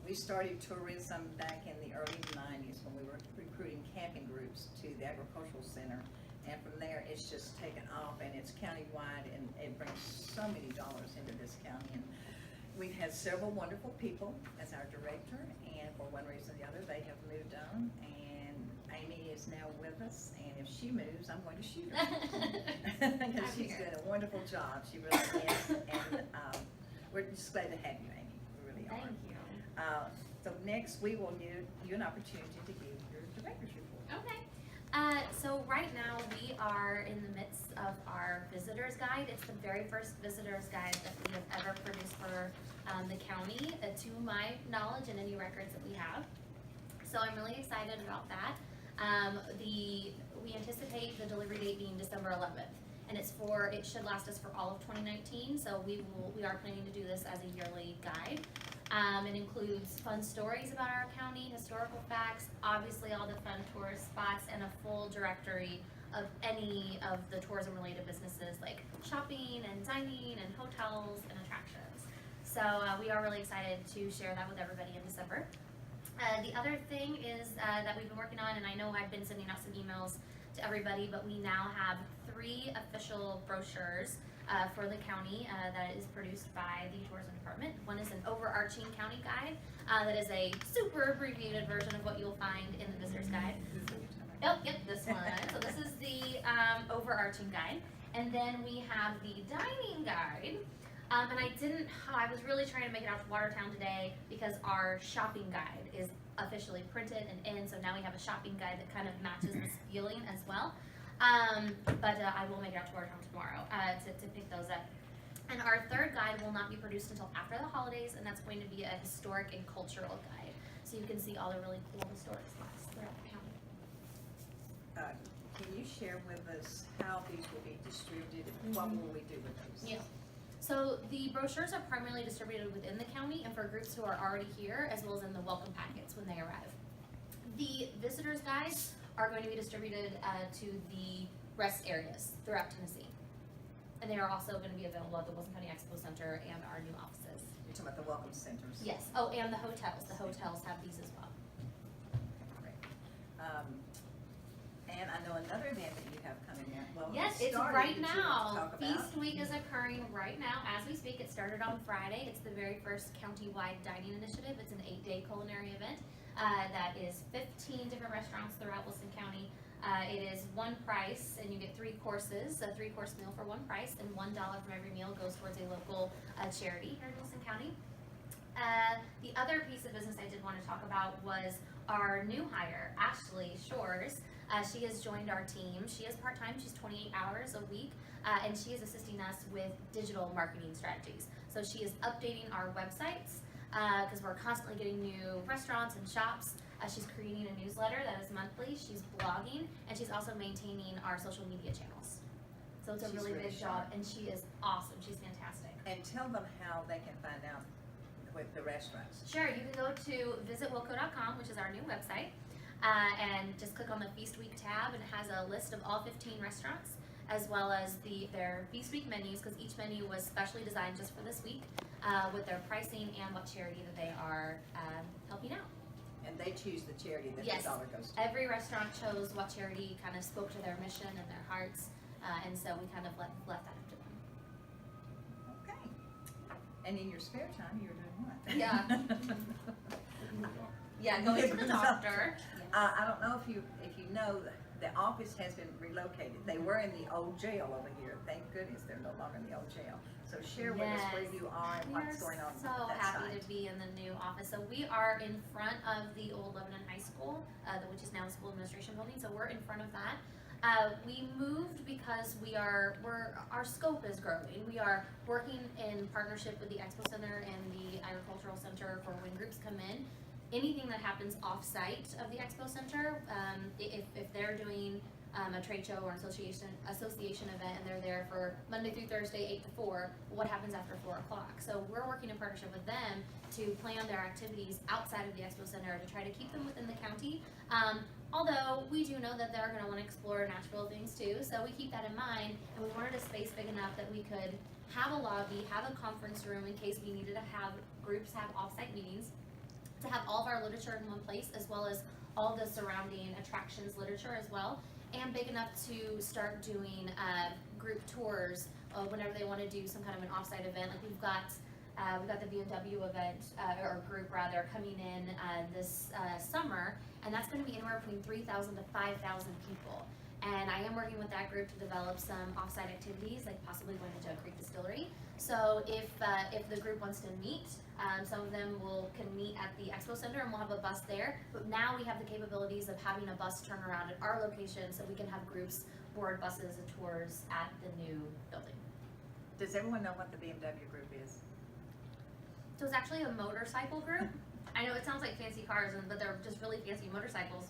We started tourism back in the early 90s when we were recruiting camping groups to the agricultural center. And from there, it's just taken off, and it's countywide, and it brings so many dollars into this county. And we've had several wonderful people as our director, and for one reason or the other, they have moved on. And Amy is now with us, and if she moves, I'm going to shoot her because she's doing a wonderful job. She really is, and we're just glad to have you, Amy. We really are. Thank you. So next, we will give you an opportunity to give your director's report. Okay. So right now we are in the midst of our visitor's guide. It's the very first visitor's guide that we have ever produced for the county, to my knowledge, and any records that we have. So I'm really excited about that. We anticipate the delivery date being December 11th, and it should last us for all of 2019. So we are planning to do this as a yearly guide. It includes fun stories about our county, historical facts, obviously all the fun tourist spots, and a full directory of any of the tourism related businesses like shopping and dining and hotels and attractions. So we are really excited to share that with everybody in December. The other thing is that we've been working on, and I know I've been sending out some emails to everybody, but we now have 3 official brochures for the county that is produced by the tourism department. One is an overarching county guide that is a super abbreviated version of what you'll find in the visitor's guide. Oh, yep, this one. So this is the overarching guide. And then we have the dining guide. And I was really trying to make it out to Watertown today because our shopping guide is officially printed and in, so now we have a shopping guide that kind of matches this feeling as well. But I will make it out to Watertown tomorrow to pick those up. And our third guide will not be produced until after the holidays, and that's going to be a historic and cultural guide. So you can see all the really cool historic spots throughout the county. Can you share with us how these will be distributed? What will we do with those? Yeah. So the brochures are primarily distributed within the county and for groups who are already here, as well as in the welcome packets when they arrive. The visitors guides are going to be distributed to the rest areas throughout Tennessee. And they are also going to be available at the Wilson County Expo Center and our new offices. You're talking about the welcome centers? Yes. Oh, and the hotels. The hotels have these as well. Great. And I know another event that you have coming up. Well, Yes, it's started, right that you want to now. talk about. Feast Week is occurring right now as we speak. It started on Friday. It's the very first county-wide dining initiative. It's an 8-day culinary event that is 15 different restaurants throughout Wilson County. It is one price, and you get 3 courses, a 3-course meal for one price, and $1 from every meal goes towards a local charity here in Wilson County. The other piece of business I did want to talk about was our new hire, Ashley Shores. She has joined our team. She is part-time. She's 28 hours a week, and she is assisting us with digital marketing strategies. So she is updating our websites because we're constantly getting new restaurants and shops. She's creating a newsletter that is monthly. She's blogging, and she's also maintaining our social media channels. So it's a really big job, and she is awesome. She's fantastic. And tell them how they can find out with the restaurants. Sure, you can go to visitwilco.com, which is our new website, and just click on the Feast Week tab, and it has a list of all 15 restaurants, as well as their Feast Week menus, because each menu was specially designed just for this week, with their pricing and what charity that they are helping out. And they choose the charity that Yes. the dollar goes to. Every restaurant chose what charity kind of spoke to their mission and their hearts, and so we kind of left that up to them. Okay. And in your spare time, you're doing what? Yeah. Yeah, going to the doctor. I don't know if you know, the office has been relocated. They were in the old jail over here. Thank goodness they're no longer in the old jail. So share with us where you are and what's going on We with are so that happy site. to be in the new office. So we are in front of the old Lebanon High School, which is now the school administration building. So we're in front of that. We moved because our scope is growing. We are working in partnership with the Expo Center and the Agricultural Center for when groups come in. Anything that happens off-site of the Expo Center, if they're doing a trade show or an association event and they're there for Monday through Thursday 8 to 4, what happens after 4 o'clock? So we're working in partnership with them to plan their activities outside of the Expo Center to try to keep them within the county. Although we do know that they're going to want to explore Nashville things too, so we keep that in mind, and we wanted a space big enough that we could have a lobby, have a conference room in case we needed to have groups have off-site meetings. to have all of our literature in one place, as well as all the surrounding attractions literature as well, and big enough to start doing group tours whenever they want to do some kind of an offsite event. Like we've got the BMW event, or group rather, coming in this summer, and that's going to be anywhere between 3,000 to 5,000 people. And I am working with that group to develop some offsite activities, like possibly going to Joe Creek Distillery. So if the group wants to meet, some of them can meet at the expo center, and we'll have a bus there. But now we have the capabilities of having a bus turn around at our location, so we can have groups board buses and tours at the new building. Does everyone know what the BMW group is? So it's actually a motorcycle group. I know it sounds like fancy cars, but they're just really fancy motorcycles.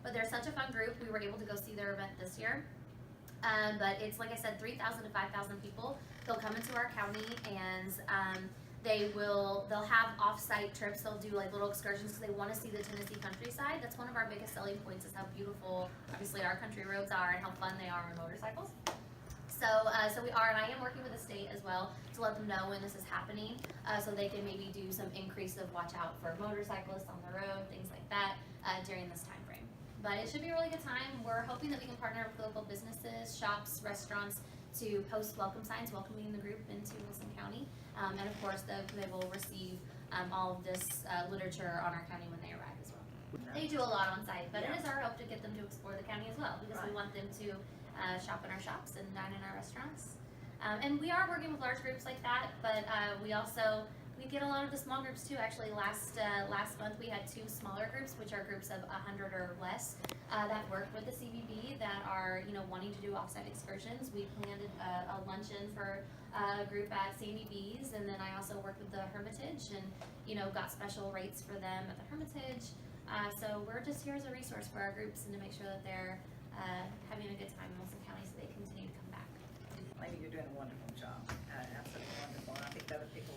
But they're such a fun group. We were able to go see their event this year. But it's, like I said, 3,000 to 5,000 people. They'll come into our county, and they'll have off-site trips. They'll do like little excursions because they want to see the Tennessee countryside. That's one of our biggest selling points, is how beautiful, obviously, our country roads are and how fun they are on motorcycles. So we are, and I am working with the state as well to let them know when this is happening, so they can maybe do some increase of watch out for motorcyclists on the road, things like that, during this time frame. But it should be a really good time. We're hoping that we can partner with local businesses, shops, restaurants to post welcome signs welcoming the group into Wilson County. And of course, they will receive all of this literature on our county when they arrive as well. They do a lot on site, but it is our hope to get them to explore the county as well, because we want them to shop in our shops and dine in our restaurants. And we are working with large groups like that, but we get a lot of the small groups too. Actually, last month we had 2 smaller groups, which are groups of 100 or less, that work with the CVB that are wanting to do offsite excursions. We planned a luncheon for a group at Sandy B's, and then I also worked with the Hermitage and got special rates for them at the Hermitage. So we're just here as a resource for our groups and to make sure that they're having a good time in Wilson County, so they continue to come back. Lady, you're doing a wonderful job, absolutely wonderful. And I think other people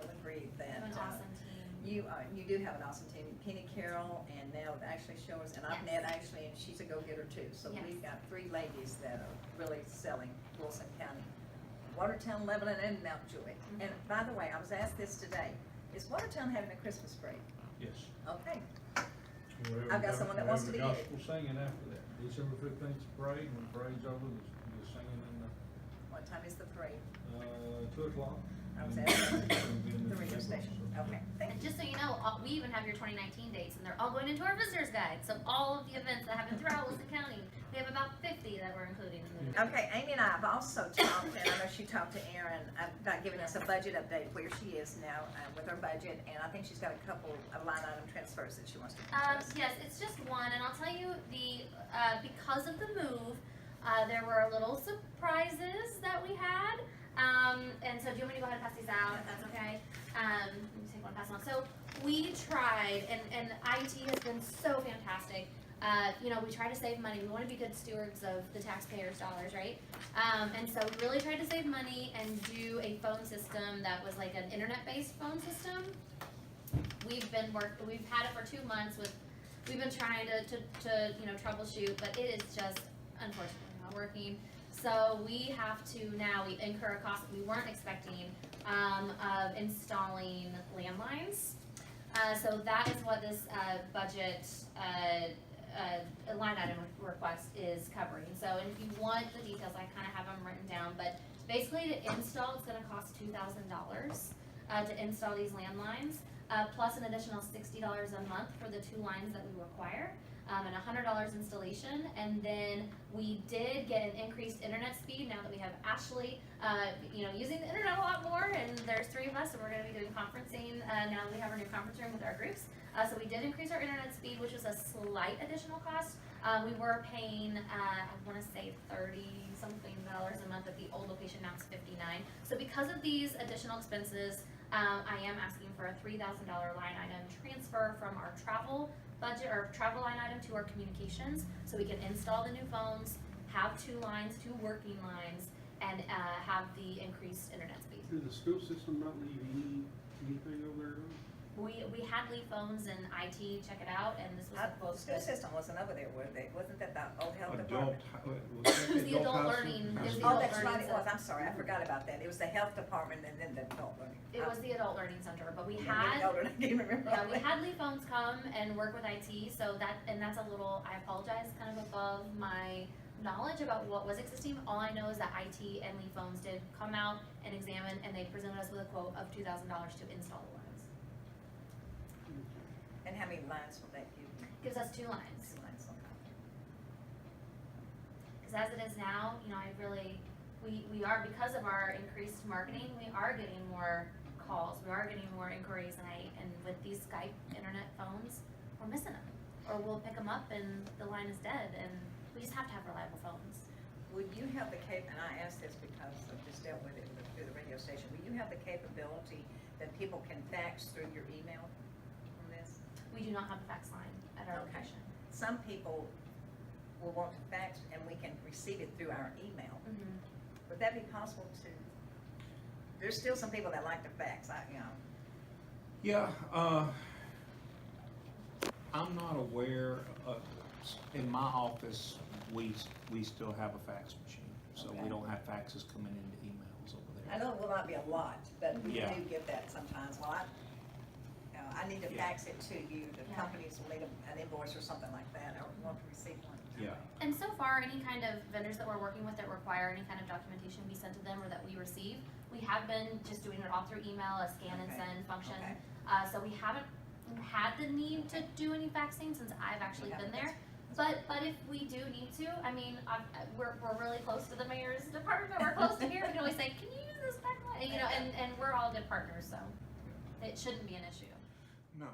will agree that We have an awesome team. you do have an awesome team. Penny Carroll and now with Ashley Shores, and I've met Ashley, and she's a go-getter too. So we've got 3 ladies that are really selling Wilson County. Watertown, Lebanon, and Mountjoy. And by the way, I was asked this today, is Watertown having a Christmas parade? Yes. Okay. We'll I've got someone that wants to be in it. Gospel singing after that. December 15th parade, when the parade's over, the singing in What time is the parade? 2 o'clock. I was asking the radio station. Okay, thank And you. just so you know, we even have your 2019 dates, and they're all going into our visitors guide. So all of the events that happen throughout Wilson County, we have about 50 that we're including in the. Okay, Amy and I have also talked, and I know she talked to Erin about giving us a budget update where she is now with her budget, and I think she's got a couple of line item transfers that she wants to discuss. Yes, it's just one, and I'll tell you because of the move, there were little surprises that we had. And so do you want me to go ahead and pass these out, if that's okay? Let me take one, pass them on. So we tried, and IT has been so fantastic. We try to save money. We want to be good stewards of the taxpayers' dollars, right? And so we really tried to save money and do a phone system that was like an internet-based phone system. We've had it for 2 months. We've been trying to troubleshoot, but it is just unfortunately not working. So we have to now, we incur a cost that we weren't expecting of installing landlines. So that is what this budget line item request is covering. So if you want the details, I kind of have them written down, but basically to install, it's going to cost $2,000 to install these landlines, plus an additional $60 a month for the 2 lines that we require. And $100 installation, and then we did get an increased internet speed now that we have Ashley, using the internet a lot more, and there's 3 of us, and we're going to be doing conferencing now that we have our new conference room with our groups. So we did increase our internet speed, which was a slight additional cost. We were paying, I want to say $30-something a month at the old location. Now it's $59. So because of these additional expenses, I am asking for a $3,000 line item transfer from our travel budget or travel line item to our communications, so we can install the new phones, have 2 lines, 2 working lines, and have the increased internet speed. Did the school system not leave anything over there? We had Lee phones and IT check it out, and this was Well, the school posted. system wasn't over there, were they? Wasn't that the old health Adult, department? It was the adult learning, it was the Oh, adult that's right, learning it was, center. I'm sorry, I forgot about that. It was the health department and then the adult learning. It was the adult learning center, but we Yeah, had, the older, I can't remember. yeah, we had Lee phones come and work with IT, so that's a little, I apologize, kind of above my knowledge about what was existing. All I know is that IT and Lee phones did come out and examine, and they presented us with a quote of $2,000 to install the lines. And how many lines will that give you? Gives us 2 lines. 2 lines, okay. Because as it is now, we are, because of our increased marketing, we are getting more calls, we are getting more inquiries, and with these Skype internet phones, we're missing them. Or we'll pick them up and the line is dead, and we just have to have reliable phones. Would you have the and I asked this because I just dealt with it through the radio station, will you have the capability that people can fax through your email from this? We do not have a fax line at our Okay. location. Some people will want to fax and we can receive it through our email. Would that be possible to, there's still some people that like to fax, Yeah, I'm not aware of, in my office, we still have a fax machine, so Okay. we don't have faxes coming into emails over I there. know it will not be a lot, but we Yeah. do get that sometimes. Well, I need to Yeah. fax it to you, the Yeah. companies will need an invoice or something like that, or want to receive one. Yeah. And so far, any kind of vendors that we're working with that require any kind of documentation be sent to them or that we receive, we have been just doing it all through email, a scan and Okay. send function. Okay. So we haven't had the need to do any faxing since I've actually Yeah, been there. that's- But if we do need to, I mean, we're really close to the mayor's department, we're close to here, we can always say, can you use this fax line? And, and we're all good partners, so it shouldn't be an issue. No.